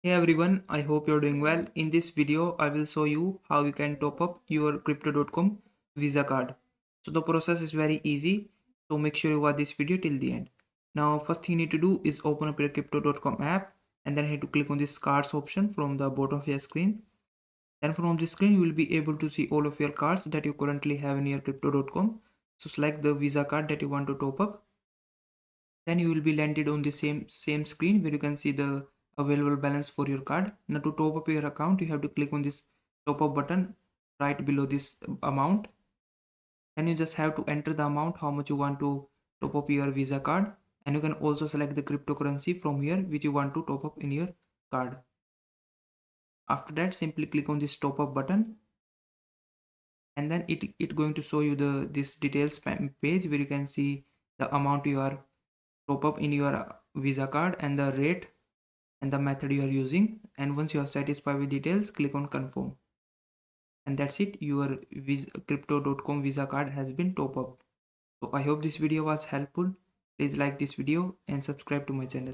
Hey everyone, I hope you're doing well. In this video, I will show you how you can top up your Crypto.com Visa card. So the process is very easy. So make sure you watch this video till the end. Now, first thing you need to do is open up your Crypto.com app and then you have to click on this cards option from the bottom of your screen. Then from this screen, you will be able to see all of your cards that you currently have in your Crypto.com. So select the Visa card that you want to top up. Then you will be landed on the same screen where you can see the available balance for your card. Now to top up your account, you have to click on this top up button right below this amount. Then you just have to enter the amount how much you want to top up your Visa card, and you can also select the cryptocurrency from here which you want to top up in your card. After that, simply click on this top up button, and then it going to show you this details page where you can see the amount you are top up in your Visa card and the rate and the method you are using. And once you are satisfied with details, click on confirm, and that's it, your crypto.com Visa card has been top up. So I hope this video was helpful. Please like this video and subscribe to my channel.